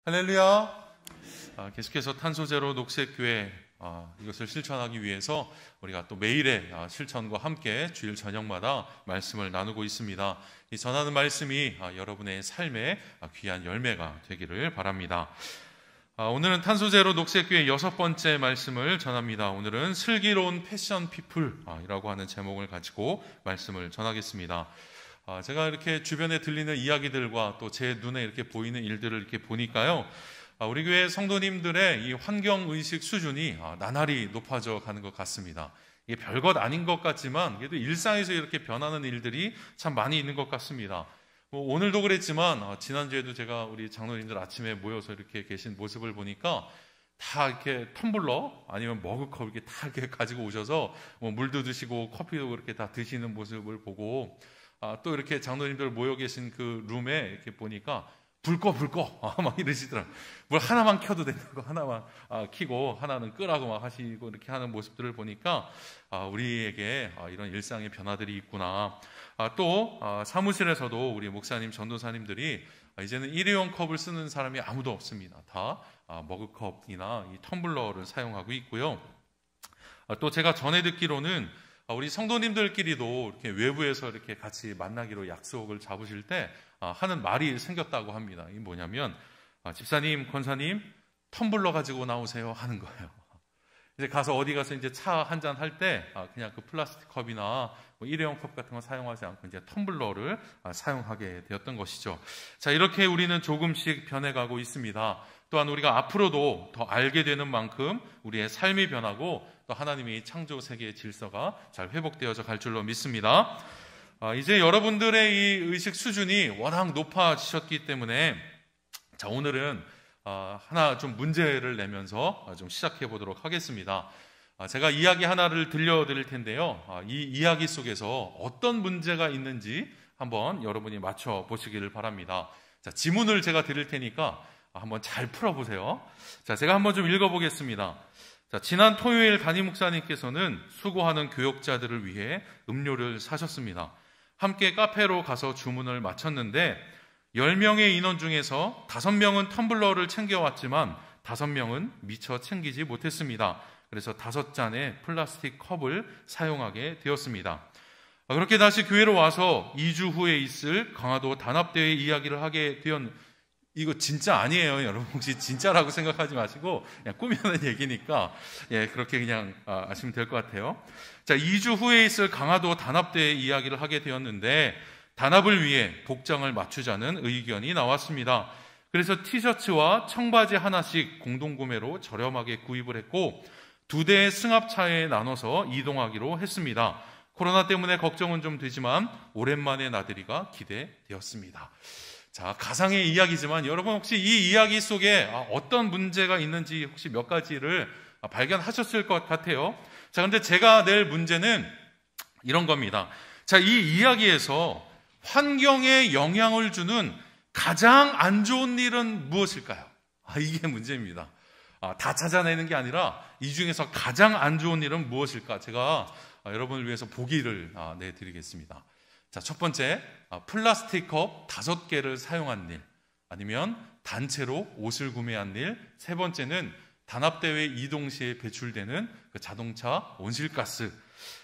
할렐루야. 계속해서 탄소제로 녹색교회 이것을 실천하기 위해서 우리가 또 매일의 실천과 함께 주일 저녁마다 말씀을 나누고 있습니다. 이 전하는 말씀이 여러분의 삶의 귀한 열매가 되기를 바랍니다. 오늘은 탄소제로 녹색교회 6번째 말씀을 전합니다. 오늘은 슬기로운 패션 피플이라고 하는 제목을 가지고 말씀을 전하겠습니다. 제가 이렇게 주변에 들리는 이야기들과 또 제 눈에 이렇게 보이는 일들을 이렇게 보니까요, 우리 교회 성도님들의 이 환경의식 수준이 나날이 높아져 가는 것 같습니다. 이게 별것 아닌 것 같지만 그래도 일상에서 이렇게 변하는 일들이 참 많이 있는 것 같습니다. 오늘도 그랬지만 지난주에도 제가 우리 장로님들 아침에 모여서 이렇게 계신 모습을 보니까 다 이렇게 텀블러 아니면 머그컵 이렇게 다 이렇게 가지고 오셔서 물도 드시고 커피도 그렇게 다 드시는 모습을 보고, 또 이렇게 장로님들 모여 계신 그 룸에 이렇게 보니까 불 꺼 막 이러시더라고요. 물 하나만 켜도 된다고 하나만 켜고 하나는 끄라고 막 하시고 이렇게 하는 모습들을 보니까 우리에게 이런 일상의 변화들이 있구나. 또 사무실에서도 우리 목사님 전도사님들이 이제는 일회용 컵을 쓰는 사람이 아무도 없습니다. 다 머그컵이나 이 텀블러를 사용하고 있고요. 또 제가 전해 듣기로는 우리 성도님들끼리도 이렇게 외부에서 이렇게 같이 만나기로 약속을 잡으실 때 하는 말이 생겼다고 합니다. 이게 뭐냐면, 집사님, 권사님, 텀블러 가지고 나오세요 하는 거예요. 이제 가서 어디 가서 이제 차 한 잔 할 때 그냥 그 플라스틱 컵이나 일회용 컵 같은 거 사용하지 않고 이제 텀블러를 사용하게 되었던 것이죠. 자, 이렇게 우리는 조금씩 변해가고 있습니다. 또한 우리가 앞으로도 더 알게 되는 만큼 우리의 삶이 변하고 또 하나님이 창조 세계의 질서가 잘 회복되어져 갈 줄로 믿습니다. 이제 여러분들의 이 의식 수준이 워낙 높아지셨기 때문에, 자, 오늘은 하나 좀 문제를 내면서 좀 시작해 보도록 하겠습니다. 제가 이야기 하나를 들려드릴 텐데요. 이 이야기 속에서 어떤 문제가 있는지 한번 여러분이 맞춰 보시기를 바랍니다. 자, 지문을 제가 드릴 테니까 한번 잘 풀어보세요. 자, 제가 한번 좀 읽어보겠습니다. 자, 지난 토요일 담임 목사님께서는 수고하는 교역자들을 위해 음료를 사셨습니다. 함께 카페로 가서 주문을 마쳤는데 10명의 인원 중에서 5명은 텀블러를 챙겨왔지만 5명은 미처 챙기지 못했습니다. 그래서 5잔의 플라스틱 컵을 사용하게 되었습니다. 그렇게 다시 교회로 와서 2주 후에 있을 강화도 단합대회 이야기를 하게 이거 진짜 아니에요. 여러분 혹시 진짜라고 생각하지 마시고 그냥 꾸며낸 얘기니까 그렇게 그냥 아시면 될 것 같아요. 자, 2주 후에 있을 강화도 단합대회 이야기를 하게 되었는데 단합을 위해 복장을 맞추자는 의견이 나왔습니다. 그래서 티셔츠와 청바지 하나씩 공동구매로 저렴하게 구입을 했고 2대의 승합차에 나눠서 이동하기로 했습니다. 코로나 때문에 걱정은 좀 되지만 오랜만에 나들이가 기대되었습니다. 자, 가상의 이야기지만 여러분 혹시 이 이야기 속에 어떤 문제가 있는지 혹시 몇 가지를 발견하셨을 것 같아요. 자, 근데 제가 낼 문제는 이런 겁니다. 자, 이 이야기에서 환경에 영향을 주는 가장 안 좋은 일은 무엇일까요? 이게 문제입니다. 다 찾아내는 게 아니라 이 중에서 가장 안 좋은 일은 무엇일까? 제가 여러분을 위해서 보기를 내드리겠습니다. 자, 첫 번째, 플라스틱 컵 5개를 사용한 일, 아니면 단체로 옷을 구매한 일, 세 번째는 단합대회 이동 시에 배출되는 그 자동차 온실가스.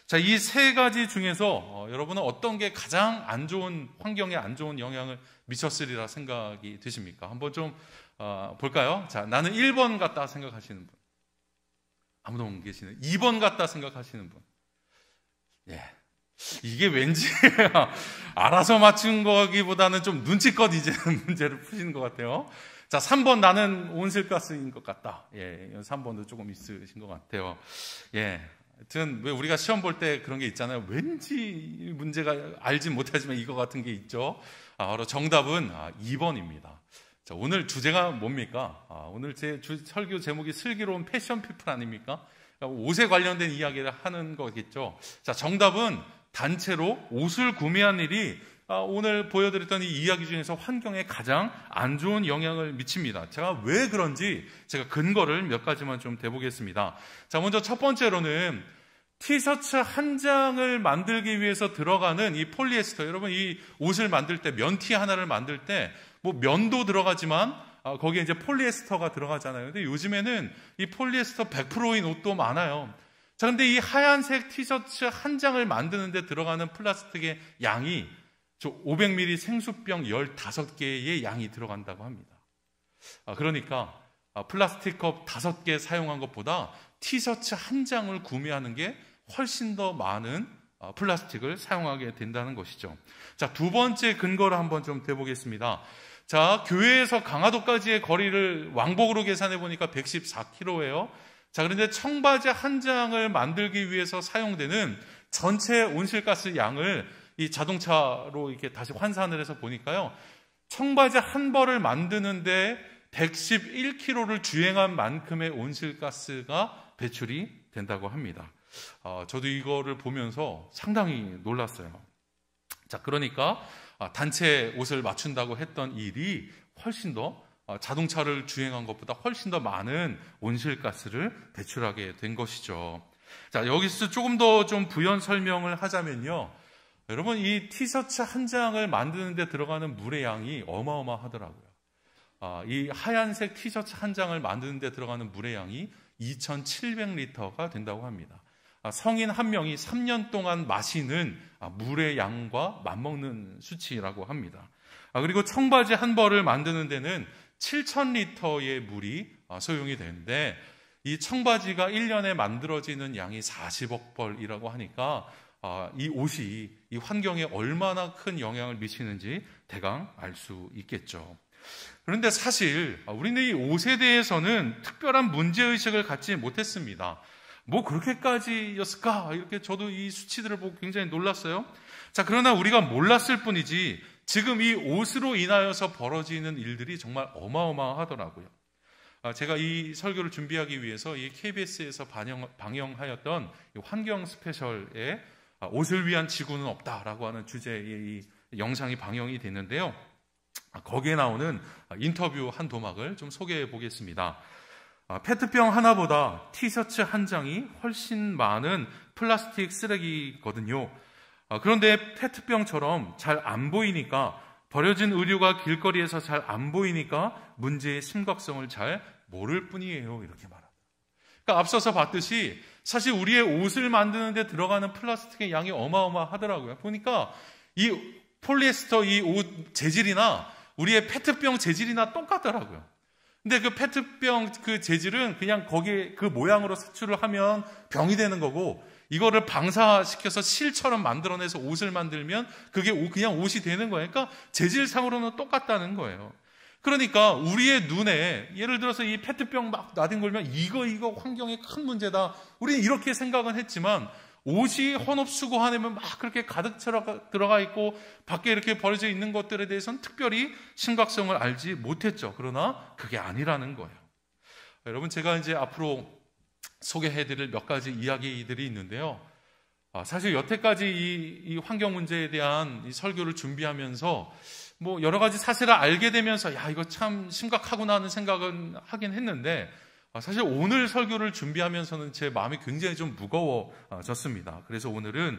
자, 이 세 가지 중에서 여러분은 어떤 게 가장 안 좋은, 환경에 안 좋은 영향을 미쳤으리라 생각이 드십니까? 한번 좀 볼까요? 자, 나는 1번 같다 생각하시는 분. 아무도 못 계시네. 2번 같다 생각하시는 분. 이게 왠지 알아서 맞춘 거기보다는 좀 눈치껏 이제 문제를 푸시는 것 같아요. 자, 3번 나는 온실가스인 것 같다. 3번도 조금 있으신 것 같아요. 하여튼 왜 우리가 시험 볼 때 그런 게 있잖아요. 왠지 문제가 알지 못하지만 이거 같은 게 있죠. 바로 정답은 2번입니다. 자, 오늘 주제가 뭡니까? 오늘 제 설교 제목이 슬기로운 패션 피플 아닙니까? 옷에 관련된 이야기를 하는 거겠죠. 자, 정답은 단체로 옷을 구매한 일이 오늘 보여드렸던 이 이야기 중에서 환경에 가장 안 좋은 영향을 미칩니다. 제가 왜 그런지 제가 근거를 몇 가지만 좀 대보겠습니다. 자, 먼저 첫 번째로는 티셔츠 한 장을 만들기 위해서 들어가는 이 폴리에스터, 여러분 이 옷을 만들 때 면티 하나를 만들 때 뭐 면도 들어가지만 거기에 이제 폴리에스터가 들어가잖아요. 근데 요즘에는 이 폴리에스터 100%인 옷도 많아요. 자, 근데 이 하얀색 티셔츠 한 장을 만드는데 들어가는 플라스틱의 양이 500ml 생수병 15개의 양이 들어간다고 합니다. 그러니까 플라스틱 컵 5개 사용한 것보다 티셔츠 한 장을 구매하는 게 훨씬 더 많은 플라스틱을 사용하게 된다는 것이죠. 자, 두 번째 근거를 한번 좀 대보겠습니다. 자, 교회에서 강화도까지의 거리를 왕복으로 계산해 보니까 114km예요. 자, 그런데 청바지 한 장을 만들기 위해서 사용되는 전체 온실가스 양을 이 자동차로 이렇게 다시 환산을 해서 보니까요, 청바지 한 벌을 만드는데 111km를 주행한 만큼의 온실가스가 배출이 된다고 합니다. 저도 이거를 보면서 상당히 놀랐어요. 자, 그러니까 단체 옷을 맞춘다고 했던 일이 훨씬 더 자동차를 주행한 것보다 훨씬 더 많은 온실가스를 배출하게 된 것이죠. 자, 여기서 조금 더 좀 부연 설명을 하자면요, 여러분, 이 티셔츠 한 장을 만드는 데 들어가는 물의 양이 어마어마하더라고요. 이 하얀색 티셔츠 한 장을 만드는 데 들어가는 물의 양이 2,700리터가 된다고 합니다. 성인 한 명이 3년 동안 마시는 물의 양과 맞먹는 수치라고 합니다. 그리고 청바지 한 벌을 만드는 데는 7,000리터의 물이 소용이 되는데, 이 청바지가 1년에 만들어지는 양이 40억 벌이라고 하니까 이 옷이 이 환경에 얼마나 큰 영향을 미치는지 대강 알 수 있겠죠. 그런데 사실 우리는 이 옷에 대해서는 특별한 문제의식을 갖지 못했습니다. 뭐 그렇게까지였을까? 이렇게 저도 이 수치들을 보고 굉장히 놀랐어요. 자, 그러나 우리가 몰랐을 뿐이지 지금 이 옷으로 인하여서 벌어지는 일들이 정말 어마어마하더라고요. 제가 이 설교를 준비하기 위해서 이 KBS에서 방영하였던 환경 스페셜에 옷을 위한 지구는 없다라고 하는 주제의 이 영상이 방영이 됐는데요. 거기에 나오는 인터뷰 한 도막을 좀 소개해 보겠습니다. 페트병 하나보다 티셔츠 한 장이 훨씬 많은 플라스틱 쓰레기거든요. 그런데 페트병처럼 잘 안 보이니까, 버려진 의류가 길거리에서 잘 안 보이니까 문제의 심각성을 잘 모를 뿐이에요. 이렇게 말합니다. 그러니까 앞서서 봤듯이 사실 우리의 옷을 만드는 데 들어가는 플라스틱의 양이 어마어마하더라고요. 보니까 이 폴리에스터 이 옷 재질이나 우리의 페트병 재질이나 똑같더라고요. 근데 그 페트병 그 재질은 그냥 거기에 그 모양으로 사출을 하면 병이 되는 거고, 이거를 방사시켜서 실처럼 만들어내서 옷을 만들면 그게 그냥 옷이 되는 거예요. 그러니까 재질상으로는 똑같다는 거예요. 그러니까 우리의 눈에 예를 들어서 이 페트병 막 나뒹굴면 이거 환경에 큰 문제다, 우리는 이렇게 생각은 했지만, 옷이 헌옷수거하면 막 그렇게 가득 들어가 있고 밖에 이렇게 버려져 있는 것들에 대해서는 특별히 심각성을 알지 못했죠. 그러나 그게 아니라는 거예요. 여러분, 제가 이제 앞으로 소개해드릴 몇 가지 이야기들이 있는데요. 사실 여태까지 이 환경 문제에 대한 이 설교를 준비하면서 뭐 여러 가지 사실을 알게 되면서 이거 참 심각하구나 하는 생각은 하긴 했는데, 사실 오늘 설교를 준비하면서는 제 마음이 굉장히 좀 무거워졌습니다. 그래서 오늘은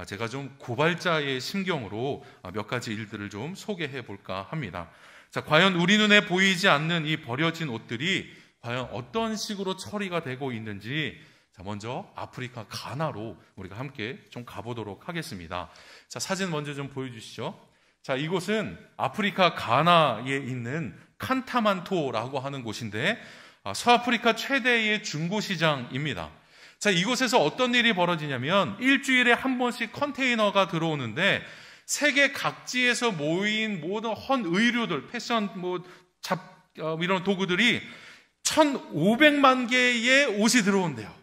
제가 좀 고발자의 심경으로 몇 가지 일들을 좀 소개해 볼까 합니다. 자, 과연 우리 눈에 보이지 않는 이 버려진 옷들이 과연 어떤 식으로 처리가 되고 있는지, 자, 먼저 아프리카 가나로 우리가 함께 좀 가보도록 하겠습니다. 자, 사진 먼저 좀 보여주시죠. 자, 이곳은 아프리카 가나에 있는 칸타만토라고 하는 곳인데, 서아프리카 최대의 중고시장입니다. 자, 이곳에서 어떤 일이 벌어지냐면 일주일에 한 번씩 컨테이너가 들어오는데 세계 각지에서 모인 모든 헌 의류들, 패션, 이런 도구들이 1,500만 개의 옷이 들어온대요.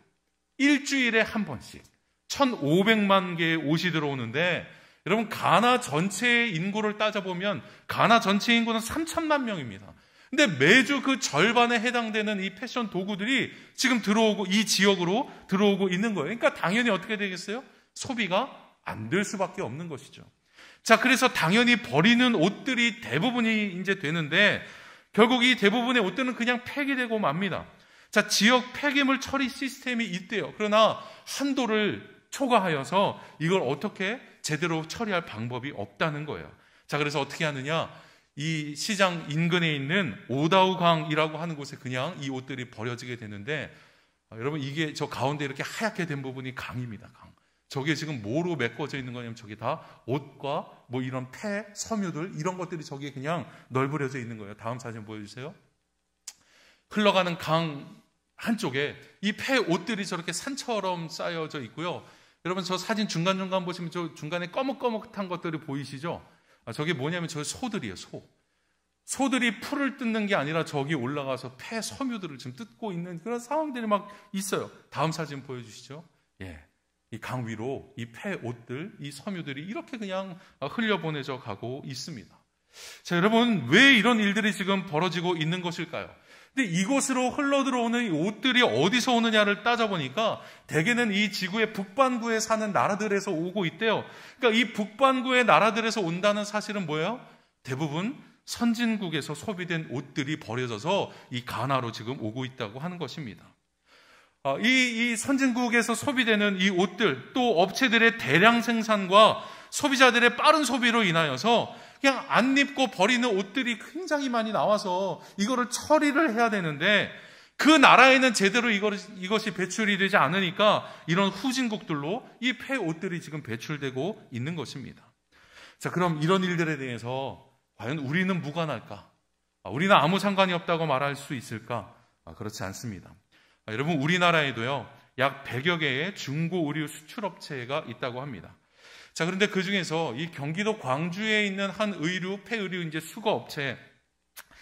일주일에 한 번씩 1,500만 개의 옷이 들어오는데, 여러분, 가나 전체의 인구를 따져보면 가나 전체 인구는 3천만 명입니다. 근데 매주 그 절반에 해당되는 이 패션 도구들이 지금 들어오고 이 지역으로 들어오고 있는 거예요. 그러니까 당연히 어떻게 되겠어요? 소비가 안 될 수밖에 없는 것이죠. 자, 그래서 당연히 버리는 옷들이 대부분이 이제 되는데, 결국 이 대부분의 옷들은 그냥 폐기되고 맙니다. 자, 지역 폐기물 처리 시스템이 있대요. 그러나 한도를 초과하여서 이걸 어떻게 제대로 처리할 방법이 없다는 거예요. 자, 그래서 어떻게 하느냐? 이 시장 인근에 있는 오다우강이라고 하는 곳에 그냥 이 옷들이 버려지게 되는데, 여러분 이게 저 가운데 이렇게 하얗게 된 부분이 강입니다. 강. 저게 지금 뭐로 메꿔져 있는 거냐면 저게 다 옷과 뭐 이런 폐, 섬유들 이런 것들이 저기에 그냥 널브러져 있는 거예요. 다음 사진 보여주세요. 흘러가는 강 한쪽에 이 폐 옷들이 저렇게 산처럼 쌓여져 있고요. 여러분 저 사진 중간중간 보시면 저 중간에 꺼뭇꺼뭇한 것들이 보이시죠? 저게 뭐냐면 저 소들이에요. 소들이 풀을 뜯는 게 아니라 저기 올라가서 폐 섬유들을 지금 뜯고 있는 그런 상황들이 막 있어요. 다음 사진 보여주시죠. 이 강 위로 이 폐 옷들, 이 섬유들이 이렇게 그냥 흘려보내져 가고 있습니다. 자, 여러분 왜 이런 일들이 지금 벌어지고 있는 것일까요? 근데 이곳으로 흘러들어오는 이 옷들이 어디서 오느냐를 따져보니까 대개는 이 지구의 북반구에 사는 나라들에서 오고 있대요. 그러니까 이 북반구의 나라들에서 온다는 사실은 뭐예요? 대부분 선진국에서 소비된 옷들이 버려져서 이 가나로 지금 오고 있다고 하는 것입니다. 이 선진국에서 소비되는 이 옷들, 또 업체들의 대량 생산과 소비자들의 빠른 소비로 인하여서 그냥 안 입고 버리는 옷들이 굉장히 많이 나와서 이거를 처리를 해야 되는데 그 나라에는 제대로 이것이 배출이 되지 않으니까 이런 후진국들로 이 폐 옷들이 지금 배출되고 있는 것입니다. 자, 그럼 이런 일들에 대해서 과연 우리는 무관할까? 우리는 아무 상관이 없다고 말할 수 있을까? 그렇지 않습니다. 여러분 우리나라에도요 약 100여 개의 중고 의류 수출업체가 있다고 합니다. 자, 그런데 그 중에서 이 경기도 광주에 있는 한 폐의류 이제 수거 업체의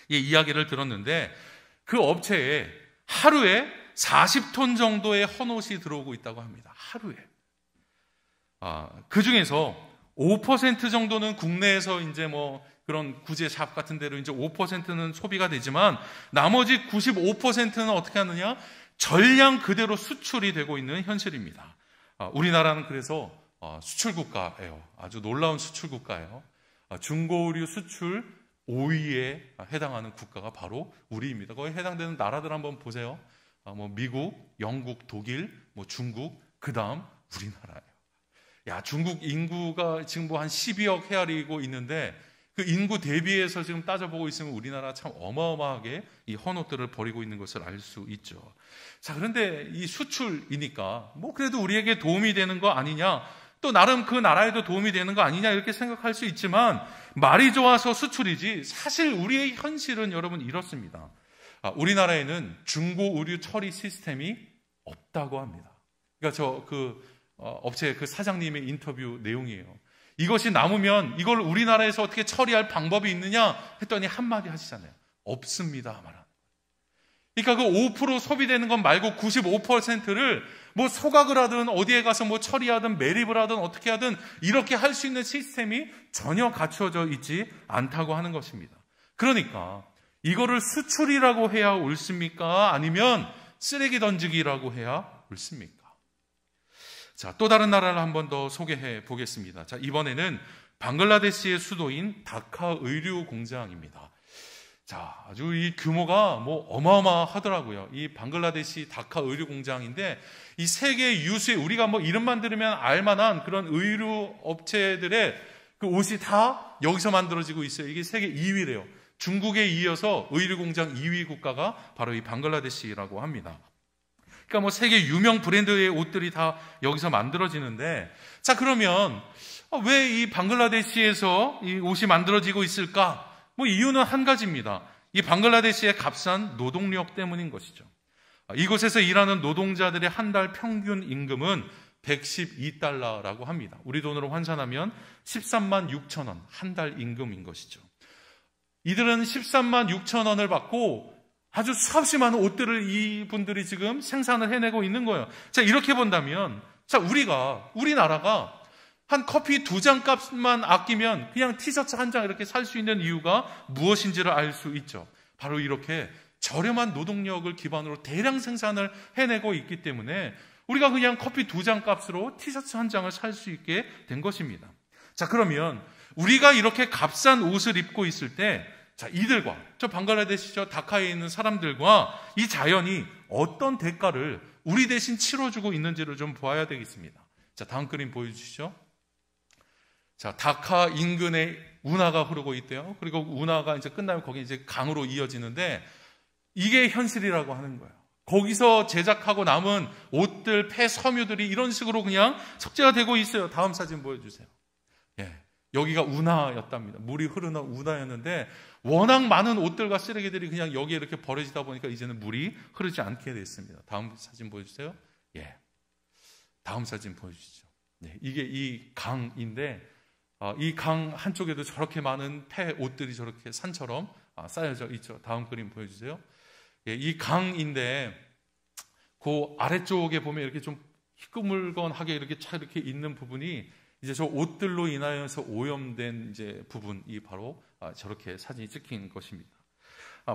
이야기를 들었는데 그 업체에 하루에 40톤 정도의 헌옷이 들어오고 있다고 합니다. 하루에. 그 중에서 5% 정도는 국내에서 이제 뭐 그런 구제샵 같은 데로 이제 5%는 소비가 되지만 나머지 95%는 어떻게 하느냐? 전량 그대로 수출이 되고 있는 현실입니다. 우리나라는 그래서 수출 국가예요. 아주 놀라운 수출 국가예요. 중고의류 수출 5위에 해당하는 국가가 바로 우리입니다. 거기에 해당되는 나라들 한번 보세요. 뭐 미국, 영국, 독일, 뭐 중국, 그 다음 우리나라예요. 중국 인구가 지금 뭐 한 12억 헤아리고 있는데 그 인구 대비해서 지금 따져보고 있으면 우리나라 참 어마어마하게 이 헌옷들을 버리고 있는 것을 알 수 있죠. 자, 그런데 이 수출이니까 뭐 그래도 우리에게 도움이 되는 거 아니냐, 또 나름 그 나라에도 도움이 되는 거 아니냐 이렇게 생각할 수 있지만 말이 좋아서 수출이지 사실 우리의 현실은 여러분 이렇습니다. 우리나라에는 중고 의류 처리 시스템이 없다고 합니다. 그러니까 업체 그 사장님의 인터뷰 내용이에요. 이것이 남으면 이걸 우리나라에서 어떻게 처리할 방법이 있느냐 했더니 한마디 하시잖아요. 없습니다 말하는. 그러니까 그 5% 소비되는 것 말고 95%를 뭐 소각을 하든 어디에 가서 뭐 처리하든 매립을 하든 어떻게 하든 이렇게 할 수 있는 시스템이 전혀 갖추어져 있지 않다고 하는 것입니다. 그러니까 이거를 수출이라고 해야 옳습니까? 아니면 쓰레기 던지기라고 해야 옳습니까? 자, 또 다른 나라를 한 번 더 소개해 보겠습니다. 자, 이번에는 방글라데시의 수도인 다카 의류 공장입니다. 자, 아주 이 규모가 뭐 어마어마하더라고요. 이 방글라데시 다카 의류 공장인데 이 세계 유수의 우리가 뭐 이름만 들으면 알만한 그런 의류 업체들의 그 옷이 다 여기서 만들어지고 있어요. 이게 세계 2위래요. 중국에 이어서 의류 공장 2위 국가가 바로 이 방글라데시라고 합니다. 그러니까 뭐 세계 유명 브랜드의 옷들이 다 여기서 만들어지는데, 자, 그러면 왜 이 방글라데시에서 이 옷이 만들어지고 있을까? 뭐 이유는 한 가지입니다. 이 방글라데시의 값싼 노동력 때문인 것이죠. 이곳에서 일하는 노동자들의 한 달 평균 임금은 112달러라고 합니다. 우리 돈으로 환산하면 13만 6천 원, 한 달 임금인 것이죠. 이들은 13만 6천 원을 받고 아주 수없이 많은 옷들을 이분들이 지금 생산을 해내고 있는 거예요. 자, 이렇게 본다면, 자, 우리나라가 한 커피 2잔 값만 아끼면 그냥 티셔츠 한 장 이렇게 살 수 있는 이유가 무엇인지를 알 수 있죠. 바로 이렇게 저렴한 노동력을 기반으로 대량 생산을 해내고 있기 때문에 우리가 그냥 커피 2잔 값으로 티셔츠 한 장을 살 수 있게 된 것입니다. 자, 그러면 우리가 이렇게 값싼 옷을 입고 있을 때, 자, 이들과 저 방글라데시 저 다카에 있는 사람들과 이 자연이 어떤 대가를 우리 대신 치러주고 있는지를 좀 보아야 되겠습니다. 자, 다음 그림 보여주시죠. 자, 다카 인근에 운하가 흐르고 있대요. 그리고 운하가 이제 끝나면 거기 이제 강으로 이어지는데 이게 현실이라고 하는 거예요. 거기서 제작하고 남은 옷들, 폐 섬유들이 이런 식으로 그냥 석재가 되고 있어요. 다음 사진 보여주세요. 예, 여기가 운하였답니다. 물이 흐르는 운하였는데 워낙 많은 옷들과 쓰레기들이 그냥 여기에 이렇게 버려지다 보니까 이제는 물이 흐르지 않게 됐습니다. 다음 사진 보여주세요. 예, 다음 사진 보여주시죠. 네, 이게 이 강인데 이 강 한쪽에도 저렇게 많은 폐 옷들이 저렇게 산처럼 쌓여져 있죠. 다음 그림 보여주세요. 예, 이 강인데 그 아래쪽에 보면 이렇게 좀 희끄물건하게 이렇게 이렇게 있는 부분이 이제 저 옷들로 인하여서 오염된 이제 부분이 바로 저렇게 사진이 찍힌 것입니다.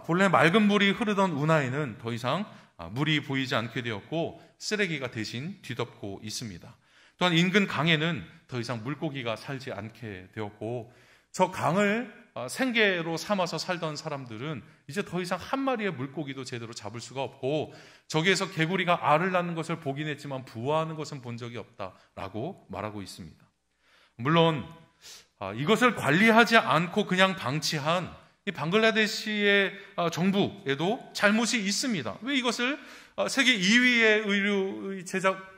본래 맑은 물이 흐르던 운하에는 더 이상 물이 보이지 않게 되었고 쓰레기가 대신 뒤덮고 있습니다. 또한 인근 강에는 더 이상 물고기가 살지 않게 되었고 저 강을 생계로 삼아서 살던 사람들은 이제 더 이상 한 마리의 물고기도 제대로 잡을 수가 없고 저기에서 개구리가 알을 낳는 것을 보긴 했지만 부화하는 것은 본 적이 없다라고 말하고 있습니다. 물론 이것을 관리하지 않고 그냥 방치한 이 방글라데시의 정부에도 잘못이 있습니다. 왜 이것을 세계 2위의 의류 제작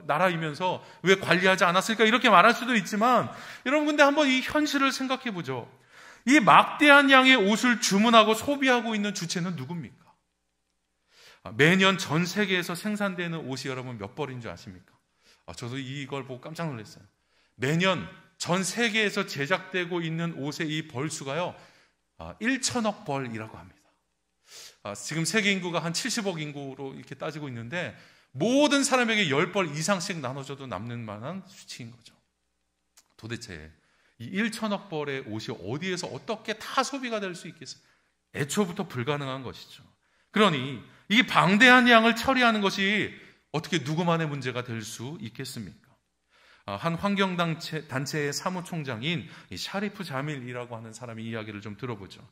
나라이면서 왜 관리하지 않았을까 이렇게 말할 수도 있지만 여러분 근데 한번 이 현실을 생각해 보죠. 이 막대한 양의 옷을 주문하고 소비하고 있는 주체는 누굽니까? 매년 전 세계에서 생산되는 옷이 여러분 몇 벌인 줄 아십니까? 저도 이걸 보고 깜짝 놀랐어요. 매년 전 세계에서 제작되고 있는 옷의 이 벌수가요 1천억 벌이라고 합니다. 지금 세계 인구가 한 70억 인구로 이렇게 따지고 있는데 모든 사람에게 10벌 이상씩 나눠줘도 남는 만한 수치인 거죠. 도대체 이 1천억 벌의 옷이 어디에서 어떻게 다 소비가 될 수 있겠어요? 애초부터 불가능한 것이죠. 그러니 이 방대한 양을 처리하는 것이 어떻게 누구만의 문제가 될 수 있겠습니까? 한 환경단체의 사무총장인 이 샤리프 자밀이라고 하는 사람의 이야기를 좀 들어보죠.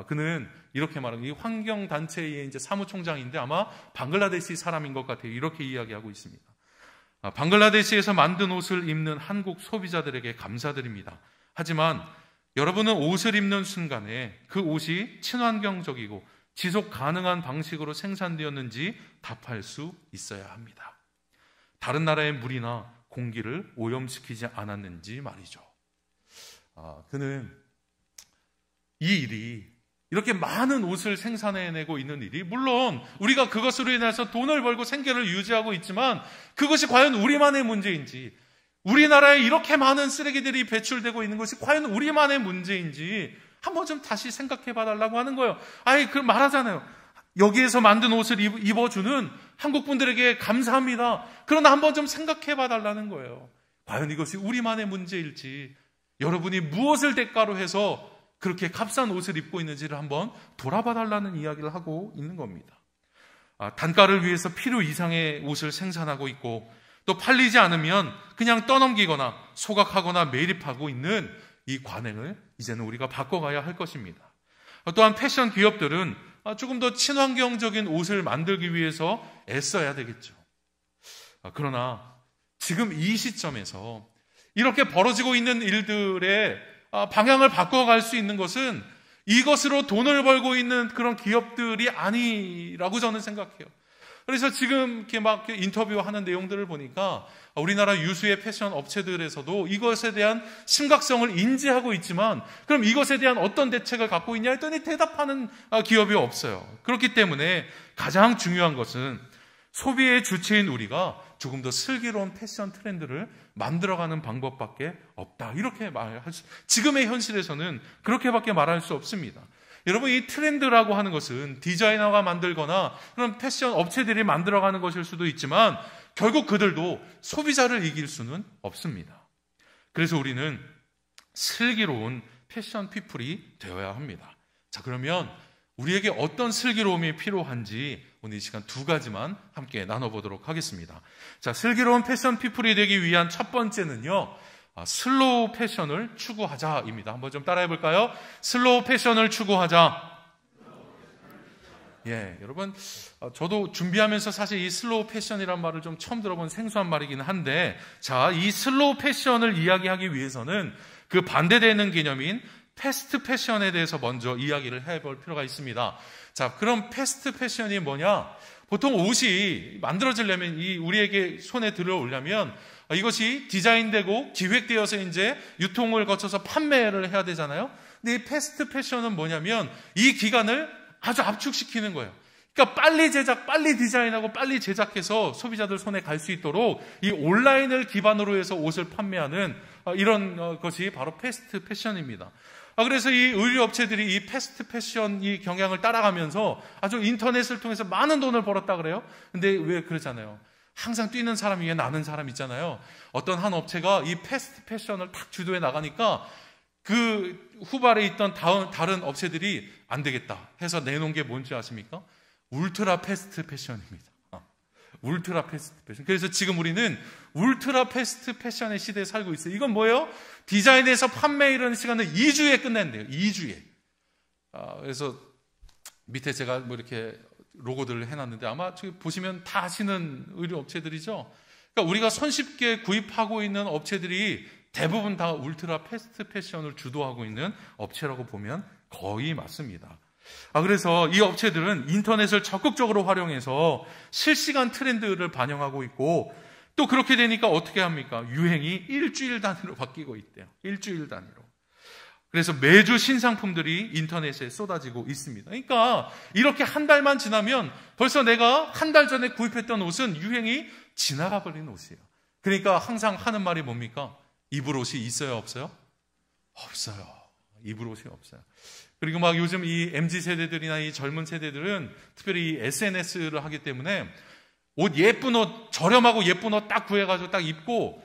그는 이렇게 말하는 이 환경단체의 이제 사무총장인데 아마 방글라데시 사람인 것 같아요. 이렇게 이야기하고 있습니다. 방글라데시에서 만든 옷을 입는 한국 소비자들에게 감사드립니다. 하지만 여러분은 옷을 입는 순간에 그 옷이 친환경적이고 지속 가능한 방식으로 생산되었는지 답할 수 있어야 합니다. 다른 나라의 물이나 공기를 오염시키지 않았는지 말이죠. 그는 이 일이 이렇게 많은 옷을 생산해내고 있는 일이 물론 우리가 그것으로 인해서 돈을 벌고 생계를 유지하고 있지만 그것이 과연 우리만의 문제인지 우리나라에 이렇게 많은 쓰레기들이 배출되고 있는 것이 과연 우리만의 문제인지 한번 좀 다시 생각해 봐달라고 하는 거예요. 그 말하잖아요. 여기에서 만든 옷을 입어주는 한국 분들에게 감사합니다. 그러나 한번 좀 생각해 봐달라는 거예요. 과연 이것이 우리만의 문제일지 여러분이 무엇을 대가로 해서 그렇게 값싼 옷을 입고 있는지를 한번 돌아봐 달라는 이야기를 하고 있는 겁니다. 단가를 위해서 필요 이상의 옷을 생산하고 있고 또 팔리지 않으면 그냥 떠넘기거나 소각하거나 매립하고 있는 이 관행을 이제는 우리가 바꿔가야 할 것입니다. 또한 패션 기업들은 조금 더 친환경적인 옷을 만들기 위해서 애써야 되겠죠. 그러나 지금 이 시점에서 이렇게 벌어지고 있는 일들의 방향을 바꿔갈 수 있는 것은 이것으로 돈을 벌고 있는 그런 기업들이 아니라고 저는 생각해요. 그래서 지금 이렇게 막 인터뷰하는 내용들을 보니까 우리나라 유수의 패션 업체들에서도 이것에 대한 심각성을 인지하고 있지만 그럼 이것에 대한 어떤 대책을 갖고 있냐 했더니 대답하는 기업이 없어요. 그렇기 때문에 가장 중요한 것은 소비의 주체인 우리가 조금 더 슬기로운 패션 트렌드를 만들어가는 방법밖에 없다. 이렇게 말할 수, 지금의 현실에서는 그렇게밖에 말할 수 없습니다. 여러분, 이 트렌드라고 하는 것은 디자이너가 만들거나 그런 패션 업체들이 만들어가는 것일 수도 있지만 결국 그들도 소비자를 이길 수는 없습니다. 그래서 우리는 슬기로운 패션 피플이 되어야 합니다. 자, 그러면 우리에게 어떤 슬기로움이 필요한지 오늘 이 시간 두 가지만 함께 나눠보도록 하겠습니다. 자, 슬기로운 패션 피플이 되기 위한 첫 번째는요, 슬로우 패션을 추구하자입니다. 한번 좀 따라해 볼까요? 슬로우 패션을 추구하자. 예, 여러분, 저도 준비하면서 사실 이 슬로우 패션이란 말을 좀 처음 들어본 생소한 말이긴 한데, 자, 이 슬로우 패션을 이야기하기 위해서는 그 반대되는 개념인 패스트 패션에 대해서 먼저 이야기를 해볼 필요가 있습니다. 자, 그럼 패스트 패션이 뭐냐? 보통 옷이 만들어지려면 우리에게 손에 들어오려면 이것이 디자인되고 기획되어서 이제 유통을 거쳐서 판매를 해야 되잖아요. 근데 이 패스트 패션은 뭐냐면 이 기간을 아주 압축시키는 거예요. 그러니까 빨리 제작, 빨리 디자인하고 빨리 제작해서 소비자들 손에 갈 수 있도록 이 온라인을 기반으로 해서 옷을 판매하는 이런 것이 바로 패스트 패션입니다. 그래서 이 의류업체들이 이 패스트 패션 이 경향을 따라가면서 아주 인터넷을 통해서 많은 돈을 벌었다 그래요. 근데 왜 그러잖아요. 항상 뛰는 사람 위에 나는 사람 있잖아요. 어떤 한 업체가 이 패스트 패션을 탁 주도해 나가니까 그 후발에 있던 다른 업체들이 안 되겠다 해서 내놓은 게 뭔지 아십니까? 울트라 패스트 패션입니다. 울트라 패스트 패션. 그래서 지금 우리는 울트라 패스트 패션의 시대에 살고 있어요. 이건 뭐예요? 디자인에서 판매 이런 시간을 2주에 끝낸대요. 2주에. 그래서 밑에 제가 뭐 이렇게 로고들을 해놨는데 아마 저기 보시면 다 아시는 의류 업체들이죠. 그러니까 우리가 손쉽게 구입하고 있는 업체들이 대부분 다 울트라 패스트 패션을 주도하고 있는 업체라고 보면 거의 맞습니다. 그래서 이 업체들은 인터넷을 적극적으로 활용해서 실시간 트렌드를 반영하고 있고 또 그렇게 되니까 어떻게 합니까? 유행이 일주일 단위로 바뀌고 있대요. 일주일 단위로. 그래서 매주 신상품들이 인터넷에 쏟아지고 있습니다. 그러니까 이렇게 한 달만 지나면 벌써 내가 한 달 전에 구입했던 옷은 유행이 지나가 버린 옷이에요. 그러니까 항상 하는 말이 뭡니까? 입을 옷이 있어요, 없어요? 없어요. 입을 옷이 없어요. 그리고 막 요즘 이 MZ세대들이나 이 젊은 세대들은 특별히 이 SNS를 하기 때문에 옷 예쁜 옷, 저렴하고 예쁜 옷 딱 구해가지고 딱 입고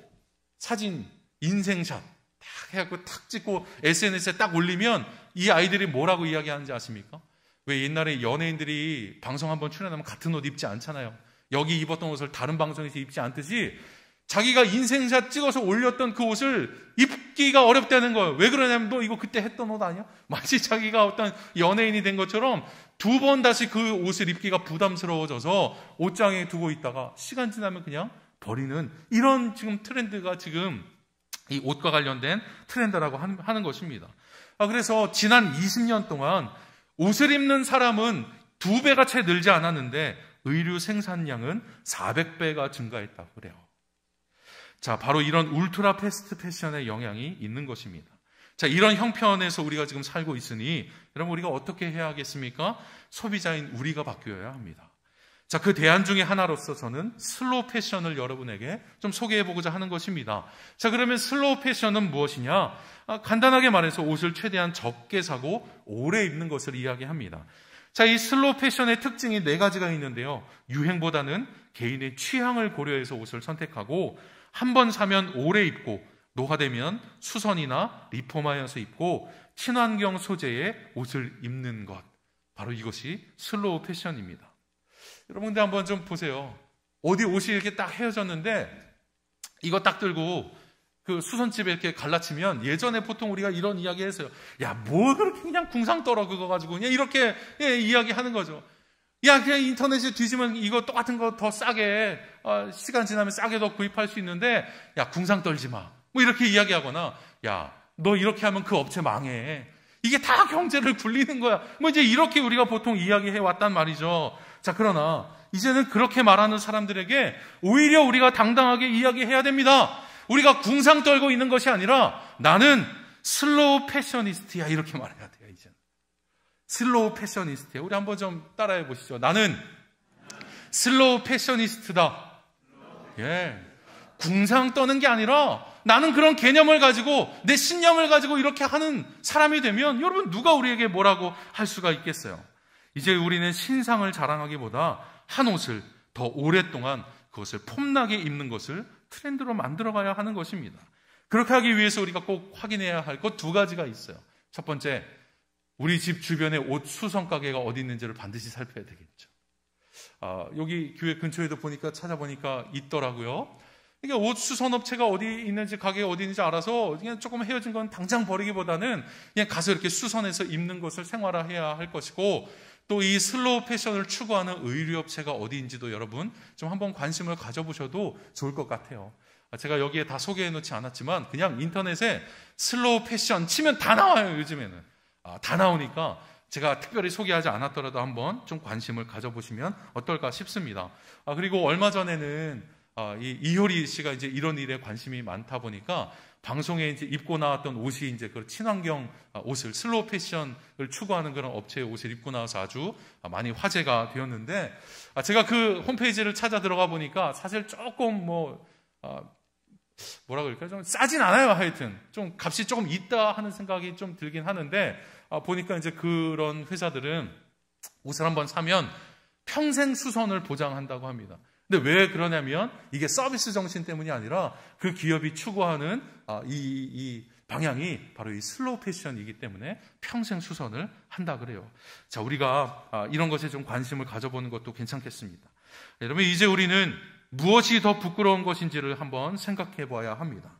사진, 인생샷 딱 해갖고 탁 찍고 SNS에 딱 올리면 이 아이들이 뭐라고 이야기하는지 아십니까? 왜 옛날에 연예인들이 방송 한번 출연하면 같은 옷 입지 않잖아요. 여기 입었던 옷을 다른 방송에서 입지 않듯이 자기가 인생샷 찍어서 올렸던 그 옷을 입기가 어렵다는 거예요. 왜 그러냐면 너 이거 그때 했던 옷 아니야? 마치 자기가 어떤 연예인이 된 것처럼 두 번 다시 그 옷을 입기가 부담스러워져서 옷장에 두고 있다가 시간 지나면 그냥 버리는 이런 지금 트렌드가 지금 이 옷과 관련된 트렌드라고 하는 것입니다. 그래서 지난 20년 동안 옷을 입는 사람은 2배가 채 늘지 않았는데 의류 생산량은 400배가 증가했다고 그래요. 자, 바로 이런 울트라 패스트 패션의 영향이 있는 것입니다. 자, 이런 형편에서 우리가 지금 살고 있으니 여러분 우리가 어떻게 해야 하겠습니까? 소비자인 우리가 바뀌어야 합니다. 자, 그 대안 중에 하나로서 저는 슬로우 패션을 여러분에게 좀 소개해보고자 하는 것입니다. 자, 그러면 슬로우 패션은 무엇이냐? 간단하게 말해서 옷을 최대한 적게 사고 오래 입는 것을 이야기합니다. 자, 이 슬로우 패션의 특징이 4가지가 있는데요. 유행보다는 개인의 취향을 고려해서 옷을 선택하고 한 번 사면 오래 입고 노화되면 수선이나 리폼하여서 입고 친환경 소재의 옷을 입는 것. 바로 이것이 슬로우 패션입니다. 여러분들 한번 좀 보세요. 어디 옷이 이렇게 딱 헤어졌는데 이거 딱 들고 그 수선집에 이렇게 갈라치면 예전에 보통 우리가 이런 이야기 했어요. 야, 뭐 그렇게 그냥 궁상 떨어 그거 가지고 그냥 이렇게 이야기하는 거죠. 야, 그냥 인터넷에 뒤지면 이거 똑같은 거 더 싸게 시간 지나면 싸게 더 구입할 수 있는데 야, 궁상 떨지 마. 뭐 이렇게 이야기하거나 야, 너 이렇게 하면 그 업체 망해. 이게 다 경제를 굴리는 거야. 뭐 이제 이렇게 우리가 보통 이야기해 왔단 말이죠. 자, 그러나 이제는 그렇게 말하는 사람들에게 오히려 우리가 당당하게 이야기해야 됩니다. 우리가 궁상 떨고 있는 것이 아니라 나는 슬로우 패셔니스트야 이렇게 말해야 돼요. 이제는 슬로우 패셔니스트야. 우리 한번 좀 따라해 보시죠. 나는 슬로우 패셔니스트다. 예, 궁상 떠는 게 아니라 나는 그런 개념을 가지고 내 신념을 가지고 이렇게 하는 사람이 되면 여러분 누가 우리에게 뭐라고 할 수가 있겠어요? 이제 우리는 신상을 자랑하기보다 한 옷을 더 오랫동안 그것을 폼나게 입는 것을 트렌드로 만들어가야 하는 것입니다. 그렇게 하기 위해서 우리가 꼭 확인해야 할 것 2가지가 있어요. 첫 번째, 우리 집 주변에 옷 수선 가게가 어디 있는지를 반드시 살펴야 되겠죠. 여기 교회 근처에도 보니까 찾아보니까 있더라고요. 그러니까 옷 수선 업체가 어디 있는지 가게가 어디 있는지 알아서 그냥 조금 헤어진 건 당장 버리기보다는 그냥 가서 이렇게 수선해서 입는 것을 생활화해야 할 것이고 또 이 슬로우 패션을 추구하는 의류업체가 어디인지도 여러분 좀 한번 관심을 가져보셔도 좋을 것 같아요. 제가 여기에 다 소개해 놓지 않았지만 그냥 인터넷에 슬로우 패션 치면 다 나와요. 요즘에는 다 나오니까 제가 특별히 소개하지 않았더라도 한번 좀 관심을 가져보시면 어떨까 싶습니다. 그리고 얼마 전에는 이효리 씨가 이제 이런 일에 관심이 많다 보니까 방송에 이제 입고 나왔던 옷이 이제 그 친환경 옷을, 슬로우 패션을 추구하는 그런 업체의 옷을 입고 나와서 아주 많이 화제가 되었는데, 제가 그 홈페이지를 찾아 들어가 보니까 사실 조금 뭐라 그럴까요? 좀 싸진 않아요. 하여튼 좀 값이 조금 있다 하는 생각이 좀 들긴 하는데, 보니까 이제 그런 회사들은 옷을 한번 사면 평생 수선을 보장한다고 합니다. 근데 왜 그러냐면 이게 서비스 정신 때문이 아니라 그 기업이 추구하는 이 방향이 바로 이 슬로우 패션이기 때문에 평생 수선을 한다 그래요. 자, 우리가 이런 것에 좀 관심을 가져보는 것도 괜찮겠습니다. 여러분, 이제 우리는 무엇이 더 부끄러운 것인지를 한번 생각해 봐야 합니다.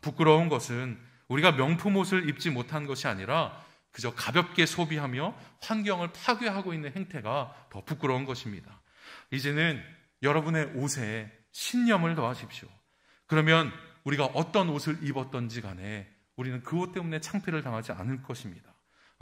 부끄러운 것은 우리가 명품 옷을 입지 못한 것이 아니라 그저 가볍게 소비하며 환경을 파괴하고 있는 행태가 더 부끄러운 것입니다. 이제는 여러분의 옷에 신념을 더하십시오. 그러면 우리가 어떤 옷을 입었던지 간에 우리는 그 옷 때문에 창피를 당하지 않을 것입니다.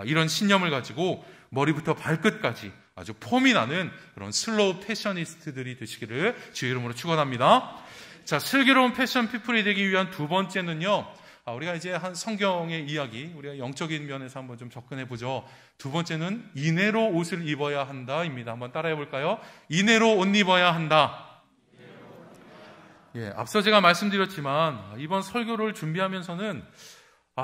이런 신념을 가지고 머리부터 발끝까지 아주 폼이 나는 그런 슬로우 패셔니스트들이 되시기를 주의 이름으로 축원합니다. 자, 슬기로운 패션 피플이 되기 위한 두 번째는요, 우리가 이제 한 성경의 이야기, 우리가 영적인 면에서 한번 좀 접근해 보죠. 두 번째는 이내로 옷을 입어야 한다입니다. 한번 따라해 볼까요? 이내로 옷 입어야 한다. 예, 앞서 제가 말씀드렸지만 이번 설교를 준비하면서는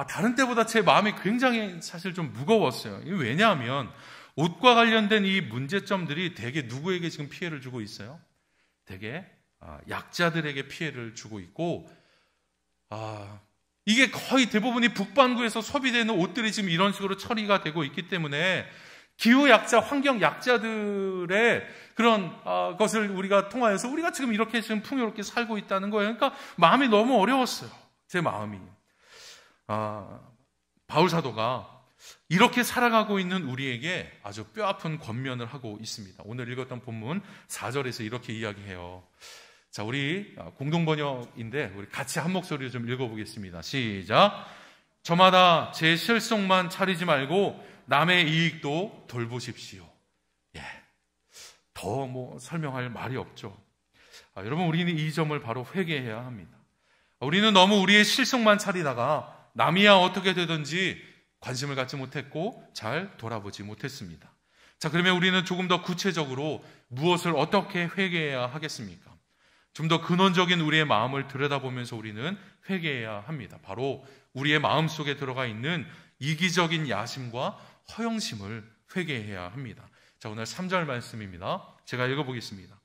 다른 때보다 제 마음이 굉장히 사실 좀 무거웠어요. 왜냐하면 옷과 관련된 이 문제점들이 대개 누구에게 지금 피해를 주고 있어요? 대개 약자들에게 피해를 주고 있고, 이게 거의 대부분이 북반구에서 소비되는 옷들이 지금 이런 식으로 처리가 되고 있기 때문에 기후 약자, 환경 약자들의 그런 것을 우리가 통하여서 우리가 지금 이렇게 지금 풍요롭게 살고 있다는 거예요. 그러니까 마음이 너무 어려웠어요. 제 마음이. 바울 사도가 이렇게 살아가고 있는 우리에게 아주 뼈아픈 권면을 하고 있습니다. 오늘 읽었던 본문 4절에서 이렇게 이야기해요. 자, 우리 공동번역인데 우리 같이 한 목소리로 좀 읽어보겠습니다. 시작. 저마다 제 실속만 차리지 말고 남의 이익도 돌보십시오. 예, 더 설명할 말이 없죠. 여러분, 우리는 이 점을 바로 회개해야 합니다. 우리는 너무 우리의 실속만 차리다가 남이야 어떻게 되든지 관심을 갖지 못했고 잘 돌아보지 못했습니다. 자, 그러면 우리는 조금 더 구체적으로 무엇을 어떻게 회개해야 하겠습니까? 좀 더 근원적인 우리의 마음을 들여다보면서 우리는 회개해야 합니다. 바로 우리의 마음 속에 들어가 있는 이기적인 야심과 허영심을 회개해야 합니다. 자, 오늘 3절 말씀입니다. 제가 읽어보겠습니다.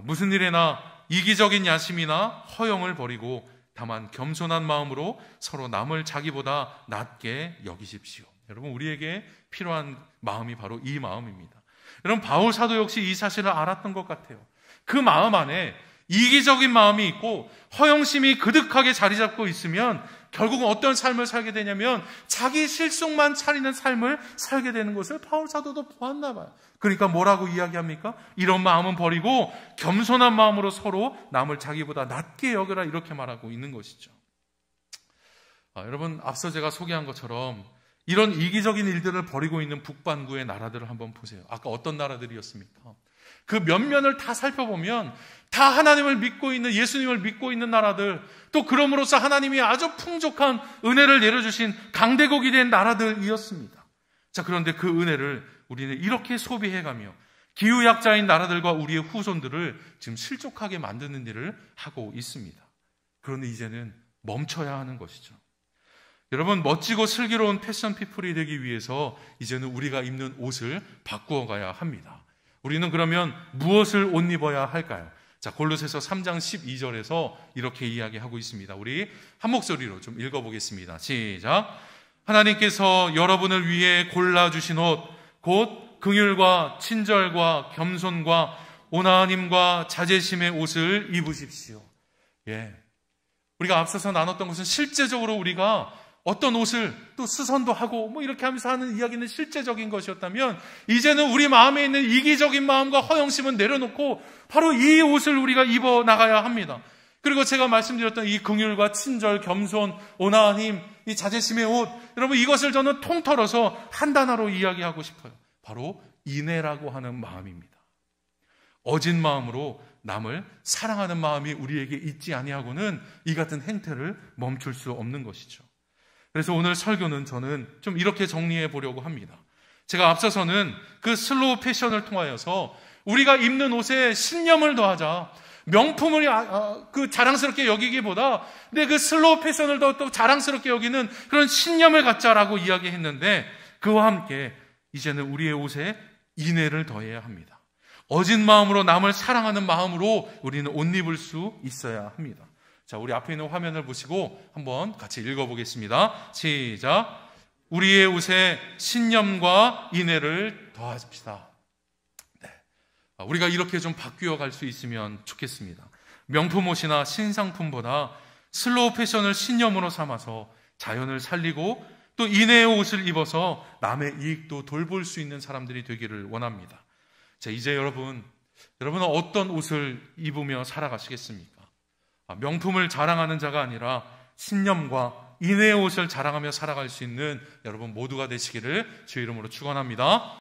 무슨 일에나 이기적인 야심이나 허영을 버리고 다만 겸손한 마음으로 서로 남을 자기보다 낮게 여기십시오. 여러분, 우리에게 필요한 마음이 바로 이 마음입니다. 여러분, 바울 사도 역시 이 사실을 알았던 것 같아요. 그 마음 안에 이기적인 마음이 있고 허영심이 그득하게 자리 잡고 있으면 결국은 어떤 삶을 살게 되냐면 자기 실속만 차리는 삶을 살게 되는 것을 바울 사도도 보았나 봐요. 그러니까 뭐라고 이야기합니까? 이런 마음은 버리고 겸손한 마음으로 서로 남을 자기보다 낮게 여겨라, 이렇게 말하고 있는 것이죠. 여러분, 앞서 제가 소개한 것처럼 이런 이기적인 일들을 벌이고 있는 북반구의 나라들을 한번 보세요. 아까 어떤 나라들이었습니까? 그 면면을 다 살펴보면 다 하나님을 믿고 있는, 예수님을 믿고 있는 나라들, 또 그럼으로써 하나님이 아주 풍족한 은혜를 내려주신 강대국이 된 나라들이었습니다. 자, 그런데 그 은혜를 우리는 이렇게 소비해가며 기후약자인 나라들과 우리의 후손들을 지금 실족하게 만드는 일을 하고 있습니다. 그런데 이제는 멈춰야 하는 것이죠. 여러분, 멋지고 슬기로운 패션 피플이 되기 위해서 이제는 우리가 입는 옷을 바꾸어 가야 합니다. 우리는 그러면 무엇을 옷 입어야 할까요? 자, 골로새서 3장 12절에서 이렇게 이야기하고 있습니다. 우리 한 목소리로 좀 읽어보겠습니다. 시작. 하나님께서 여러분을 위해 골라주신 옷, 곧 긍휼과 친절과 겸손과 온화함과 자제심의 옷을 입으십시오. 예, 우리가 앞서서 나눴던 것은 실제적으로 우리가 어떤 옷을 또 수선도 하고 이렇게 하면서 하는 이야기는 실제적인 것이었다면, 이제는 우리 마음에 있는 이기적인 마음과 허영심은 내려놓고 바로 이 옷을 우리가 입어 나가야 합니다. 그리고 제가 말씀드렸던 이 긍휼과 친절, 겸손, 온화함, 이 자제심의 옷, 여러분 이것을 저는 통틀어서 한 단어로 이야기하고 싶어요. 바로 인애라고 하는 마음입니다. 어진 마음으로 남을 사랑하는 마음이 우리에게 있지 아니하고는 이 같은 행태를 멈출 수 없는 것이죠. 그래서 오늘 설교는 저는 좀 이렇게 정리해 보려고 합니다. 제가 앞서서는 그 슬로우 패션을 통하여서 우리가 입는 옷에 신념을 더하자, 명품을 그 자랑스럽게 여기기보다 근데 그 슬로우 패션을 더 또 자랑스럽게 여기는 그런 신념을 갖자라고 이야기했는데, 그와 함께 이제는 우리의 옷에 인애를 더해야 합니다. 어진 마음으로 남을 사랑하는 마음으로 우리는 옷 입을 수 있어야 합니다. 자, 우리 앞에 있는 화면을 보시고 한번 같이 읽어보겠습니다. 시작. 우리의 옷에 신념과 인애를 더하십시다. 네. 우리가 이렇게 좀 바뀌어 갈 수 있으면 좋겠습니다. 명품 옷이나 신상품보다 슬로우 패션을 신념으로 삼아서 자연을 살리고 또 인애의 옷을 입어서 남의 이익도 돌볼 수 있는 사람들이 되기를 원합니다. 자, 이제 여러분은 어떤 옷을 입으며 살아가시겠습니까? 명품을 자랑하는 자가 아니라 신념과 인애의 옷을 자랑하며 살아갈 수 있는 여러분 모두가 되시기를 주의 이름으로 축원합니다.